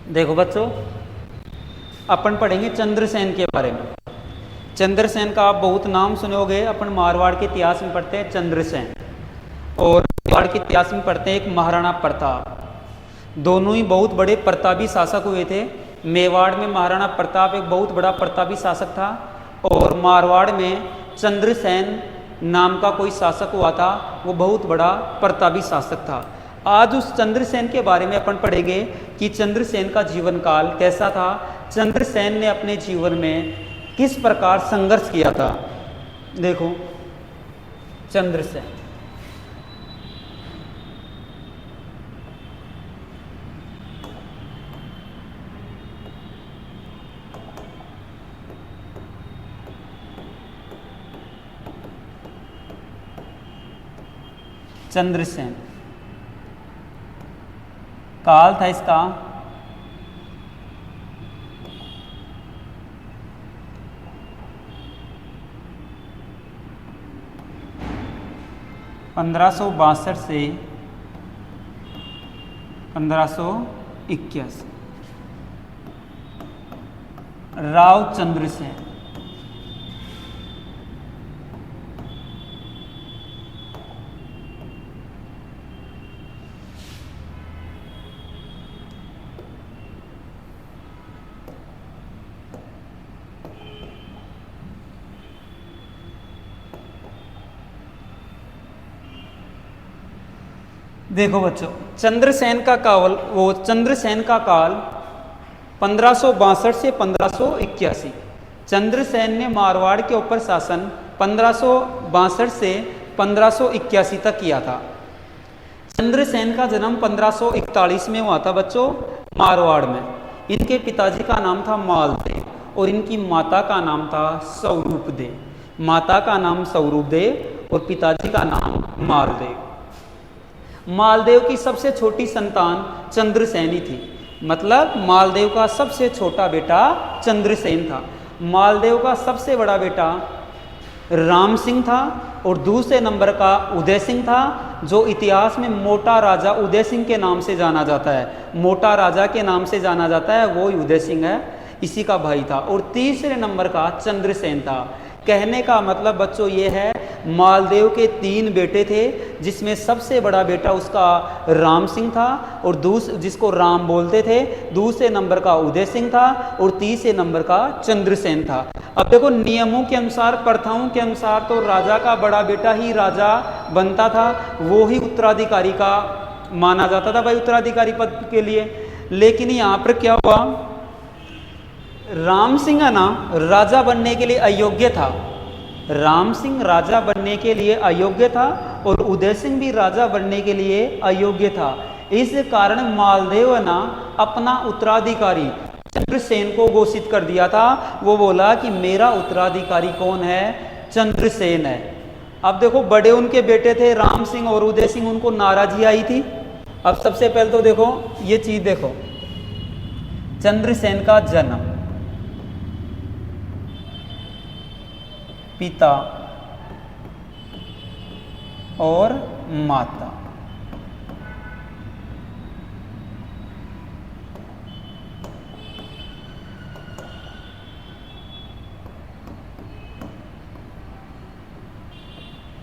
देखो बच्चों, अपन पढ़ेंगे चंद्रसेन के बारे में। चंद्रसेन का आप बहुत नाम सुने होंगे। अपन मारवाड़ के इतिहास में पढ़ते हैं चंद्रसेन, और मारवाड़ के इतिहास में पढ़ते हैं एक महाराणा प्रताप। दोनों ही बहुत बड़े प्रतापी शासक हुए थे। मेवाड़ में महाराणा प्रताप एक बहुत बड़ा प्रतापी शासक था, और मारवाड़ में चंद्रसेन नाम का कोई शासक हुआ था, वो बहुत बड़ा प्रतापी शासक था। आज उस चंद्रसेन के बारे में अपन पढ़ेंगे कि चंद्रसेन का जीवन काल कैसा था, चंद्रसेन ने अपने जीवन में किस प्रकार संघर्ष किया था। देखो चंद्रसेन, चंद्रसेन काल था इसका 1562 से 1581। राव चंद्रसेन, देखो बच्चों, चंद्रसेन का काल 1562 से 1581। चंद्रसेन ने मारवाड़ के ऊपर शासन 1562 से 1581 तक किया था। चंद्रसेन का जन्म 1541 में हुआ था बच्चों, मारवाड़ में। इनके पिताजी का नाम था मालदेव और इनकी माता का नाम था स्वरूपदेव। माता का नाम स्वरूपदेव और पिताजी का नाम मालदेव। मालदेव की सबसे छोटी संतान चंद्रसेन ही थी, मतलब मालदेव का सबसे छोटा बेटा चंद्रसेन था। मालदेव का सबसे बड़ा बेटा राम सिंह था और दूसरे नंबर का उदय सिंह था, जो इतिहास में मोटा राजा उदय सिंह के नाम से जाना जाता है। मोटा राजा के नाम से जाना जाता है, वो उदय सिंह है, इसी का भाई था। और तीसरे नंबर का चंद्रसेन था। कहने का मतलब बच्चों ये है, मालदेव के 3 बेटे थे, जिसमें सबसे बड़ा बेटा उसका राम सिंह था और जिसको राम बोलते थे। दूसरे नंबर का उदय सिंह था और तीसरे नंबर का चंद्रसेन था। अब देखो, नियमों के अनुसार, प्रथाओं के अनुसार तो राजा का बड़ा बेटा ही राजा बनता था, वो ही उत्तराधिकारी का माना जाता था भाई, उत्तराधिकारी पद के लिए। लेकिन यहाँ पर क्या हुआ, राम सिंह है ना राजा बनने के लिए अयोग्य था। राम सिंह राजा बनने के लिए अयोग्य था और उदय सिंह भी राजा बनने के लिए अयोग्य था। इस कारण मालदेव है ना अपना उत्तराधिकारी चंद्रसेन को घोषित कर दिया था। वो बोला कि मेरा उत्तराधिकारी कौन है, चंद्रसेन है। अब देखो, बड़े उनके बेटे थे राम सिंह और उदय सिंह, उनको नाराजगी आई थी। अब सबसे पहले तो देखो ये चीज, देखो चंद्रसेन का जन्म, पिता और माता।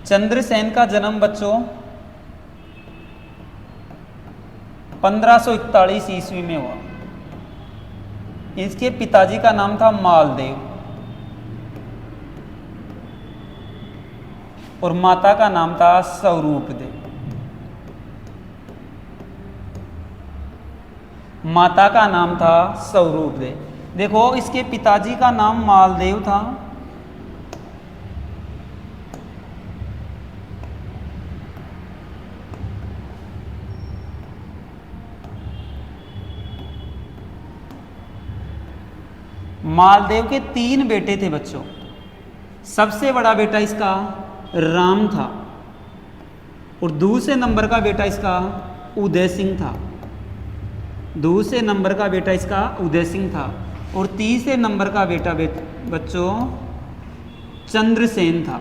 चंद्रसेन का जन्म बच्चों 1541 ईस्वी में हुआ। इसके पिताजी का नाम था मालदेव और माता का नाम था स्वरूपदेव। माता का नाम था स्वरूपदेव। देखो, इसके पिताजी का नाम मालदेव था मालदेव के 3 बेटे थे बच्चों। सबसे बड़ा बेटा इसका राम था और दूसरे नंबर का बेटा इसका उदय सिंह था। दूसरे नंबर का बेटा इसका उदय सिंह था और तीसरे नंबर का बेटा बच्चों चंद्रसेन था।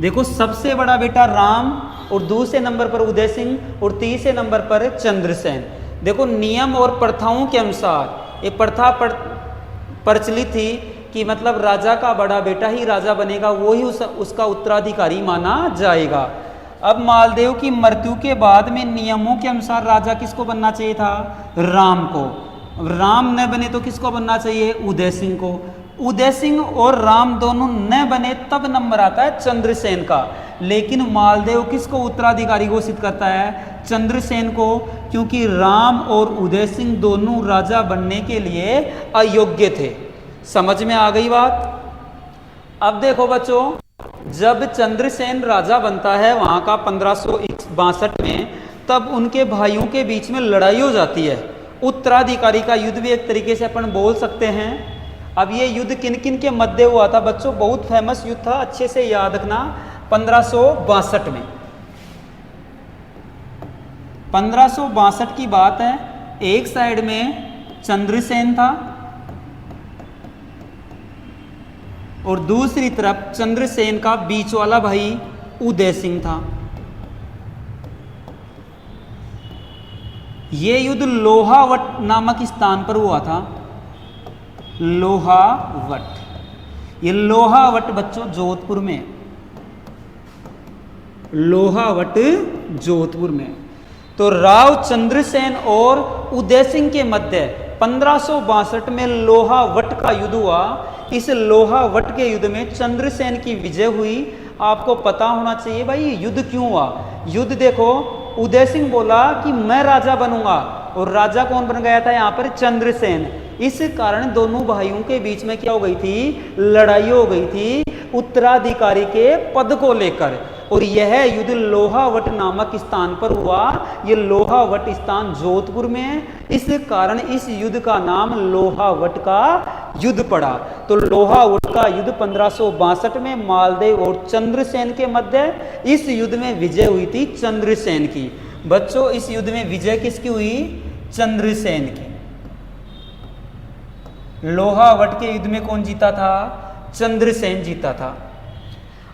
देखो, सबसे बड़ा बेटा राम और दूसरे नंबर पर उदय सिंह और तीसरे नंबर पर चंद्रसेन। देखो नियम और प्रथाओं के अनुसार ये प्रथा प्रचलित थी कि मतलब राजा का बड़ा बेटा ही राजा बनेगा, वो ही उसका उत्तराधिकारी माना जाएगा। अब मालदेव की मृत्यु के बाद में नियमों के अनुसार राजा किसको बनना चाहिए था? राम को। राम न बने तो किसको बनना चाहिए? उदय सिंह को। उदय सिंह और राम दोनों न बने तब नंबर आता है चंद्रसेन का। लेकिन मालदेव किसको उत्तराधिकारी घोषित करता है? चंद्रसेन को, क्योंकि राम और उदय सिंह दोनों राजा बनने के लिए अयोग्य थे। समझ में आ गई बात? अब देखो बच्चों, जब चंद्रसेन राजा बनता है वहां का 1562 में, तब उनके भाइयों के बीच में लड़ाई हो जाती है। उत्तराधिकारी का युद्ध भी एक तरीके से अपन बोल सकते हैं। अब ये युद्ध किन किन के मध्य हुआ था बच्चों? बहुत फेमस युद्ध था, अच्छे से याद रखना। 1562 में, 1562 की बात है। एक साइड में चंद्रसेन था और दूसरी तरफ चंद्रसेन का बीच वाला भाई उदय सिंह था। ये युद्ध लोहावट नामक स्थान पर हुआ था। लोहावट, ये लोहावट बच्चों जोधपुर में, लोहावट जोधपुर में। तो राव चंद्रसेन और उदय सिंह के मध्य 1562 में लोहावट का युद्ध हुआ। इस लोहावट के युद्ध में चंद्रसेन की विजय हुई। आपको पता होना चाहिए भाई ये युद्ध क्यों हुआ। युद्ध देखो, उदय सिंह बोला कि मैं राजा बनूंगा, और राजा कौन बन गया था यहाँ पर? चंद्रसेन। इस कारण दोनों भाइयों के बीच में क्या हो गई थी? लड़ाई हो गई थी उत्तराधिकारी के पद को लेकर। और यह युद्ध लोहावट नामक स्थान पर हुआ। यह लोहावट स्थान जोधपुर में है, इस कारण इस युद्ध का नाम लोहावट का युद्ध पड़ा। तो लोहावट का युद्ध 1562 में मालदेव और चंद्रसेन के मध्य, इस युद्ध में विजय हुई थी चंद्रसेन की। बच्चों इस युद्ध में विजय किसकी हुई? चंद्रसेन की। लोहावट के युद्ध में कौन जीता था? चंद्रसेन जीता था।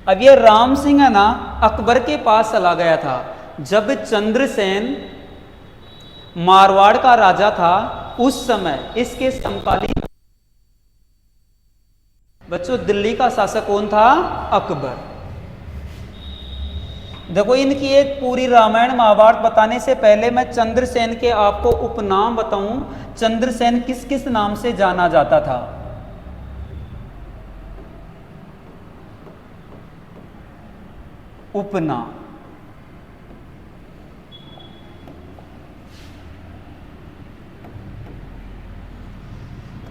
अब ये राम सिंह है ना, अकबर के पास चला गया था। जब चंद्रसेन मारवाड़ का राजा था, उस समय इसके समकालीन बच्चों दिल्ली का शासक कौन था? अकबर। देखो इनकी एक पूरी रामायण महाभारत बताने से पहले मैं चंद्रसेन के आपको उपनाम बताऊं। चंद्रसेन किस किस नाम से जाना जाता था? उपनाम।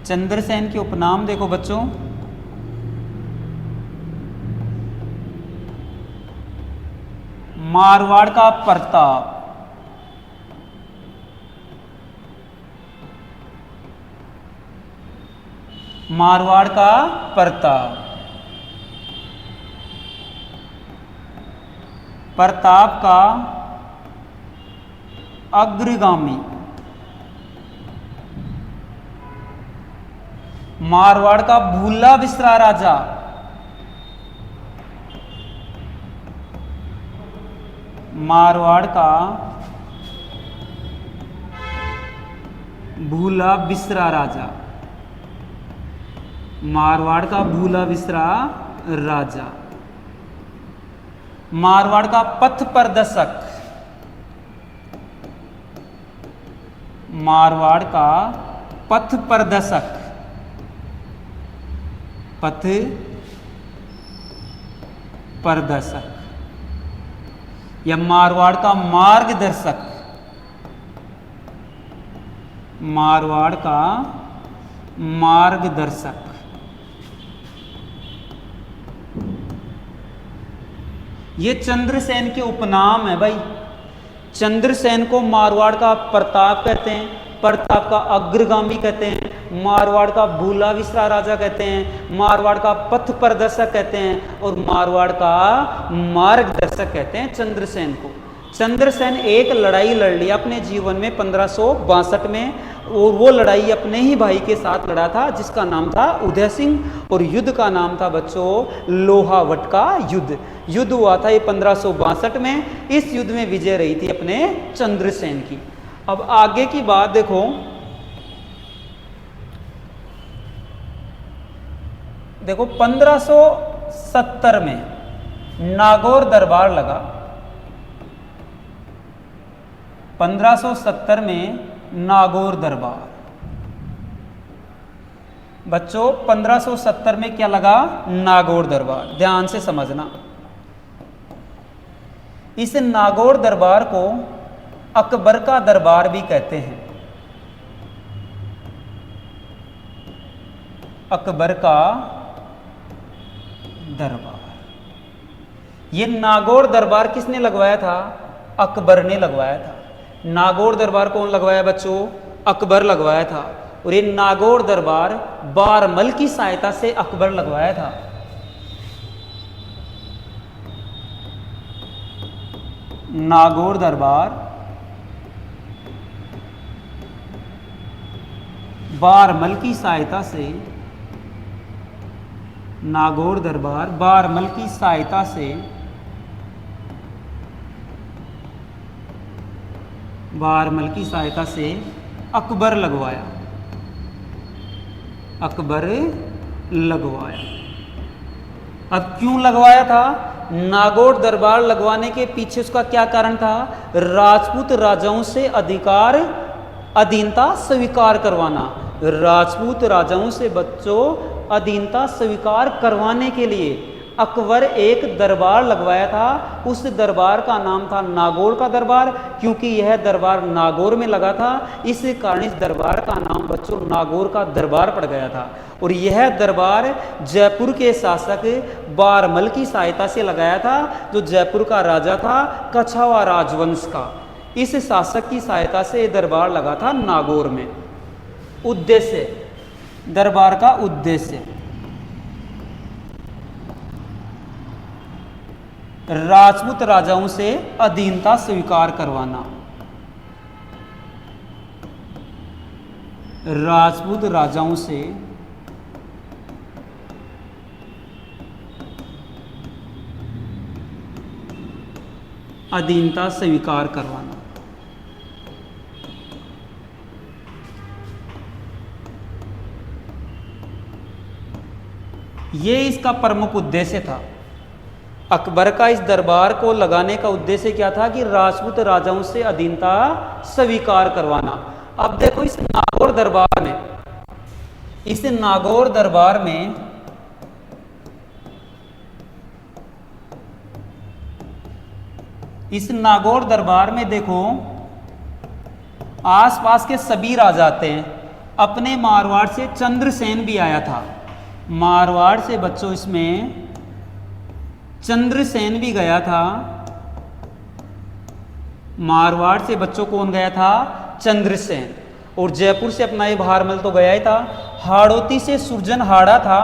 चंद्रसेन के उपनाम देखो बच्चों, मारवाड़ का प्रताप, मारवाड़ का प्रताप, प्रताप का अग्रगामी, मारवाड़ का भूला बिसरा राजा, मारवाड़ का भूला बिसरा राजा, मारवाड़ का भूला बिसरा राजा, मारवाड़ का पथ प्रदर्शक, मारवाड़ का पथ प्रदर्शक, पथ प्रदर्शक, या मारवाड़ का मार्गदर्शक, मारवाड़ का मार्गदर्शक। ये चंद्रसेन के उपनाम है भाई। चंद्रसेन को मारवाड़ का प्रताप कहते हैं, प्रताप का अग्रगामी कहते हैं, मारवाड़ का भूला विसरा राजा कहते हैं, मारवाड़ का पथ प्रदर्शक कहते हैं, और मारवाड़ का मार्गदर्शक कहते हैं चंद्रसेन को। चंद्रसेन एक लड़ाई लड़ ली अपने जीवन में 1562 में, और वो लड़ाई अपने ही भाई के साथ लड़ा था जिसका नाम था उदय सिंह, और युद्ध का नाम था बच्चों लोहावट का युद्ध। युद्ध हुआ था ये 1562 में। इस युद्ध में विजय रही थी अपने चंद्रसेन की। अब आगे की बात देखो, देखो 1570 में नागौर दरबार लगा। 1570 में नागौर दरबार, बच्चों 1570 में क्या लगा? नागौर दरबार। ध्यान से समझना, इस नागौर दरबार को अकबर का दरबार भी कहते हैं। अकबर का दरबार। ये नागौर दरबार किसने लगवाया था? अकबर ने लगवाया था। नागौर दरबार कौन लगवाया बच्चों? अकबर लगवाया था। और ये नागौर दरबार बारमल की सहायता से अकबर लगवाया था। नागौर दरबार बारमल की सहायता से, नागौर दरबार बारमल की सहायता से, बारमल की सहायता से अकबर लगवाया। अकबर लगवाया। अब क्यों लगवाया था? नागौर दरबार लगवाने के पीछे उसका क्या कारण था? राजपूत राजाओं से अधिकार अधीनता स्वीकार करवाना। राजपूत राजाओं से बच्चों अधीनता स्वीकार करवाने के लिए अकबर एक दरबार लगवाया था। उस दरबार का नाम था नागौर का दरबार। क्योंकि यह दरबार नागौर में लगा था, इस कारण इस दरबार का नाम बच्चों नागौर का दरबार पड़ गया था। और यह दरबार जयपुर के शासक बारमल की सहायता से लगाया था, जो जयपुर का राजा था कछावा राजवंश का। इस शासक की सहायता से यह दरबार लगा था नागौर में। उद्देश्य, दरबार का उद्देश्य राजपूत राजाओं से अधीनता स्वीकार करवाना। राजपूत राजाओं से अधीनता स्वीकार करवाना। ये इसका प्रमुख उद्देश्य था। अकबर का इस दरबार को लगाने का उद्देश्य क्या था? कि राजपूत राजाओं से अधीनता स्वीकार करवाना। अब देखो इस नागौर दरबार में, इस नागौर दरबार में इस नागौर दरबार में देखो आसपास के सभी राजा आते हैं। अपने मारवाड़ से चंद्रसेन भी आया था। मारवाड़ से बच्चों इसमें चंद्रसेन भी गया था। मारवाड़ से बच्चों कौन गया था? चंद्रसेन। और जयपुर से अपना ये भारमल तो गया ही था। हाड़ौती से सुरजन हाड़ा था।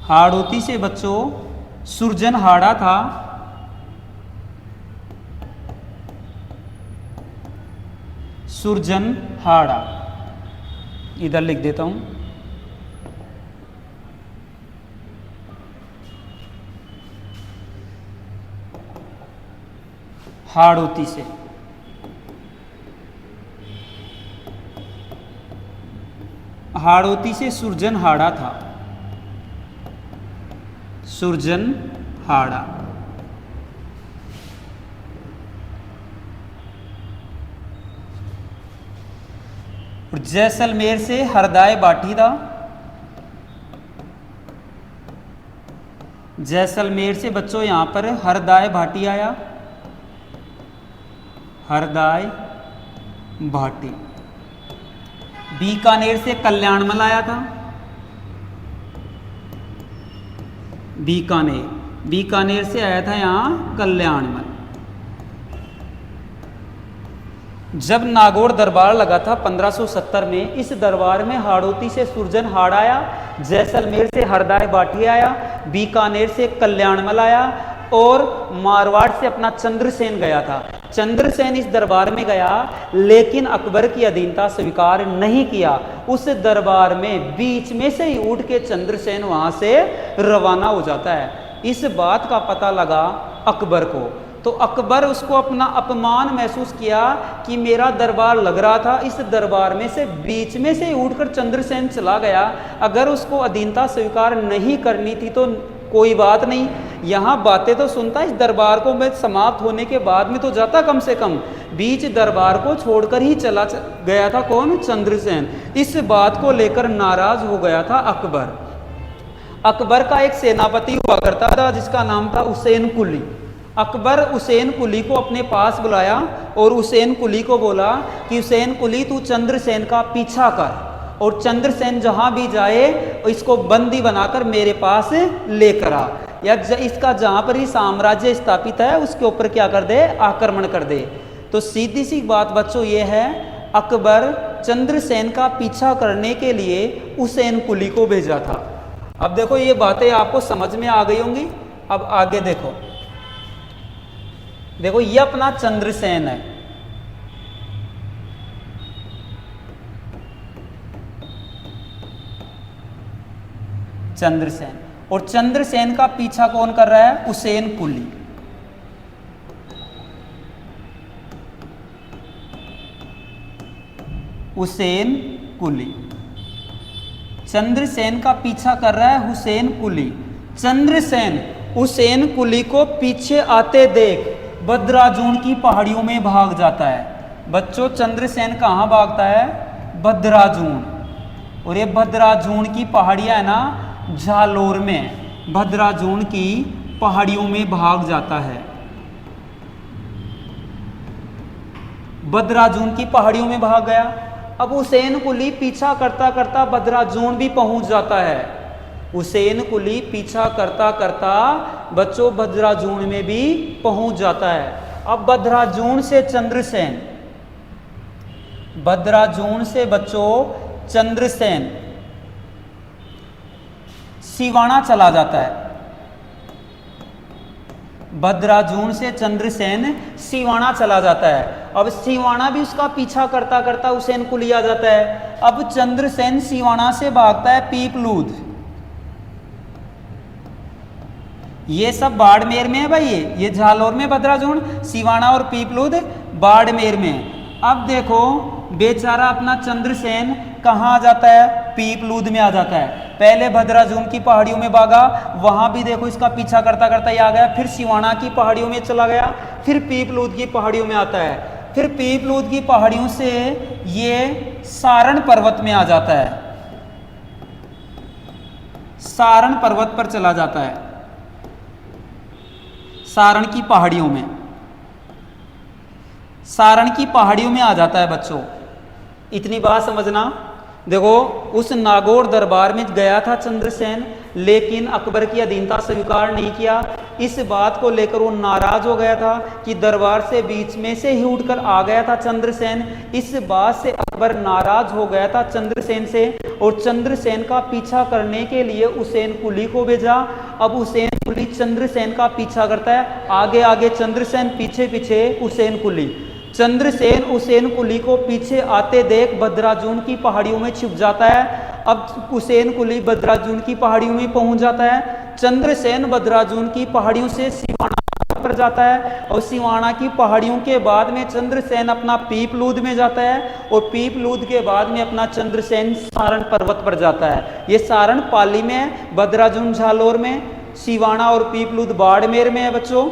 हाड़ौती से बच्चों सुरजन हाड़ा था। सुरजन हाड़ा इधर लिख देता हूं। हाड़ौती से सुरजन हाड़ा था। सुरजन हाड़ा। और जैसलमेर से हरदाय बाटी था। जैसलमेर से बच्चों यहां पर हरदाय भाटी आया। हरदाय भाटी। बीकानेर से कल्याणमल आया था। बीकानेर से आया था यहां कल्याणमल। जब नागौर दरबार लगा था 1570 में, इस दरबार में हाड़ौती से सुरजन हाड़ आया, जैसलमेर से हरदाय बाटी आया, बीकानेर से कल्याणमल आया और मारवाड़ से अपना चंद्रसेन गया था। चंद्रसेन इस दरबार में गया लेकिन अकबर की अधीनता स्वीकार नहीं किया। उस दरबार में बीच में से ही उठ के चंद्रसेन वहां से रवाना हो जाता है। इस बात का पता लगा अकबर को। तो अकबर उसको अपना अपमान महसूस किया कि मेरा दरबार लग रहा था, इस दरबार में से बीच में से उठकर चंद्रसेन चला गया। अगर उसको अधीनता स्वीकार नहीं करनी थी तो कोई बात नहीं, यहाँ बातें तो सुनता, इस दरबार को मैं समाप्त होने के बाद में तो जाता, कम से कम बीच दरबार को छोड़कर ही चला गया था कौन? चंद्रसेन। इस बात को लेकर नाराज हो गया था अकबर। अकबर का एक सेनापति हुआ करता था जिसका नाम था हुसैन कुली। अकबर हुसैन कुली को अपने पास बुलाया और हुसैन कुली को बोला कि हुसैन कुली तू चंद्रसेन का पीछा कर और चंद्रसेन जहाँ भी जाए इसको बंदी बनाकर मेरे पास लेकर आ, या इसका जहाँ पर ही साम्राज्य स्थापित है उसके ऊपर क्या कर दे? आक्रमण कर दे। तो सीधी सी बात बच्चों ये है, अकबर चंद्रसेन का पीछा करने के लिए हुसैन कुली को भेजा था। अब देखो ये बातें आपको समझ में आ गई होंगी। अब आगे देखो, देखो ये अपना चंद्रसेन है, चंद्रसेन, और चंद्रसेन का पीछा कौन कर रहा है? हुसैन कुली। हुसैन कुली चंद्रसेन का पीछा कर रहा है हुसैन कुली। चंद्रसेन हुसैन कुली को पीछे आते देख बद्राजून की पहाड़ियों में भाग जाता है। बच्चों चंद्रसेन कहाँ भागता है? बद्राजून। और ये बद्राजून की पहाड़ियाँ है ना जालोर में, बद्राजून की पहाड़ियों में भाग जाता है। बद्राजून की पहाड़ियों में भाग गया। अब हुसैन कुली पीछा करता करता बद्राजून भी पहुंच जाता है। हुसैन कुली पीछा करता करता बच्चों बद्राजून में भी पहुंच जाता है। अब बद्राजून से चंद्रसेन, बद्राजून से बच्चों चंद्रसेन सिवाना चला जाता है। बद्राजून से चंद्रसेन सिवाना चला जाता है। अब सिवाना भी उसका पीछा करता करता हुसैन कुली आ जाता है। अब चंद्रसेन सिवाना से भागता है पीपलूद। ये सब बाड़मेर में है भाई, ये झालोर में बद्राजून, सिवाना और पीपलूद बाड़मेर में। अब देखो बेचारा अपना चंद्रसेन कहाँ आ जाता है? पीपलूद में आ जाता है। पहले बद्राजून की पहाड़ियों में भागा, वहां भी देखो इसका पीछा करता करता ये आ गया, फिर सिवाना की पहाड़ियों में चला गया, फिर पीपलूद की पहाड़ियों में आता है, फिर पीपलूद की पहाड़ियों से ये सारण पर्वत में आ जाता है, सारण पर्वत पर चला जाता है, सारण की पहाड़ियों में, सारण की पहाड़ियों में आ जाता है बच्चों। इतनी बात समझना। देखो उस नागौर दरबार में गया था चंद्रसेन, लेकिन अकबर की अधीनता स्वीकार नहीं किया। इस बात को लेकर वो नाराज हो गया था कि दरबार से बीच में से ही उठकर आ गया था चंद्रसेन। इस बात से अकबर नाराज हो गया था चंद्रसेन से और चंद्रसेन का पीछा करने के लिए हुसैन कुली को भेजा। अब हुसैन कुली चंद्रसेन का पीछा करता है, आगे आगे चंद्रसेन, पीछे पीछे हुसैन कुली। चंद्रसेन हुसैन कुली को पीछे आते देख बद्राजून की पहाड़ियों में छिप जाता है। अब हुसैन कुली बद्राजून की पहाड़ियों में पहुंच जाता है। चंद्रसेन बद्राजून की पहाड़ियों से सिवाना पर जाता है और सिवाना की पहाड़ियों के बाद में चंद्रसेन अपना पीपलूद में जाता है और पीपलूद के बाद में अपना चंद्रसेन सारण पर्वत पर जाता है। ये सारण पाली में है, बद्राजून झालोर में, सिवाना और पीपलूद बाड़मेर में है बच्चों,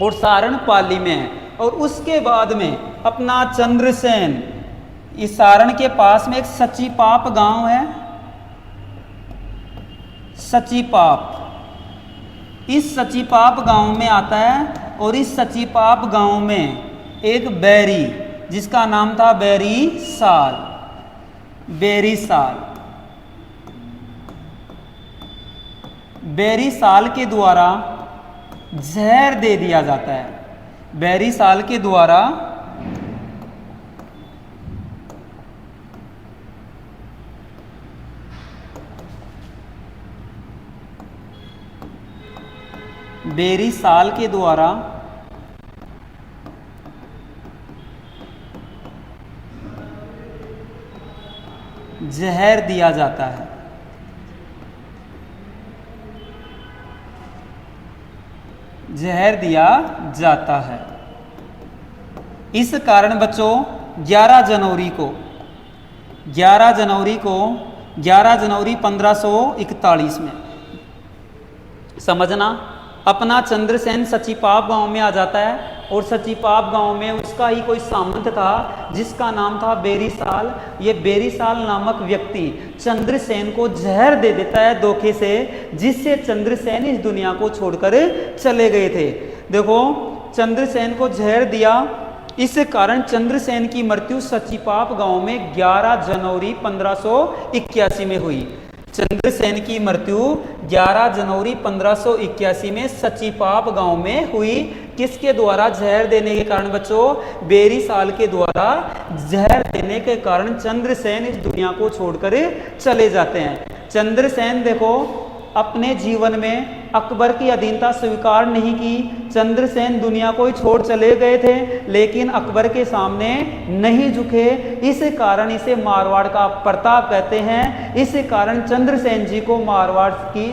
और सारण पाली में है। और उसके बाद में अपना चंद्रसेन इस सारण के पास में एक सचीपाप गांव है, सचीपाप। इस सचीपाप गांव में आता है और इस सचीपाप गांव में एक बैरी जिसका नाम था बैरी साल, बैरी साल, बैरी साल के द्वारा जहर दे दिया जाता है। बैरी साल के द्वारा बैरी साल के द्वारा जहर दिया जाता है। जहर दिया जाता है। इस कारण बच्चों 11 जनवरी 1541 में समझना, अपना चंद्रसेन सचीपाप गांव में आ जाता है और सचीपाप गांव में उसका ही कोई सामंत था जिसका नाम था बेरीसाल। ये बेरीसाल नामक व्यक्ति चंद्रसेन को जहर दे देता है धोखे से, जिससे चंद्रसेन इस दुनिया को छोड़कर चले गए थे। देखो, चंद्रसेन को जहर दिया, इस कारण चंद्रसेन की मृत्यु सचीपाप गांव में 11 जनवरी 1581 में हुई। चंद्रसेन की मृत्यु 11 जनवरी 1581 में सचीपाप गांव में हुई। किसके द्वारा? जहर देने के कारण बच्चों, बेरीसाल के द्वारा जहर देने के कारण चंद्रसेन इस दुनिया को छोड़कर चले जाते हैं। चंद्रसेन देखो अपने जीवन में अकबर की अधीनता स्वीकार नहीं की। चंद्रसेन दुनिया को ही छोड़ चले गए थे, लेकिन अकबर के सामने नहीं झुके। इस कारण इसे मारवाड़ का प्रताप कहते हैं। इस कारण चंद्रसेन जी को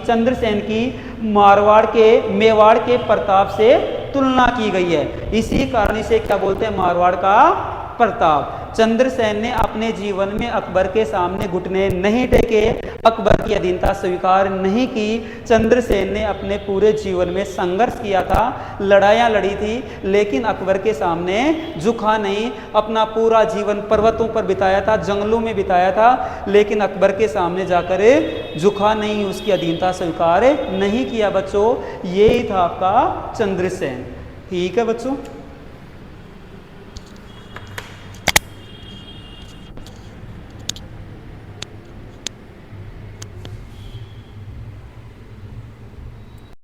चंद्रसेन की मारवाड़ के मेवाड़ के प्रताप से तुलना की गई है। इसी कारण इसे क्या बोलते हैं? मारवाड़ का प्रताप। चंद्रसेन ने अपने जीवन में अकबर के सामने घुटने नहीं टेके, अकबर की अधीनता स्वीकार नहीं की। चंद्रसेन ने अपने पूरे जीवन में संघर्ष किया था, लड़ाइयाँ लड़ी थी, लेकिन अकबर के सामने झुका नहीं। अपना पूरा जीवन पर्वतों पर बिताया था, जंगलों में बिताया था, लेकिन अकबर के सामने जाकर झुका नहीं, उसकी अधीनता स्वीकार नहीं किया। बच्चों, यही था आपका चंद्रसेन। ठीक है बच्चों।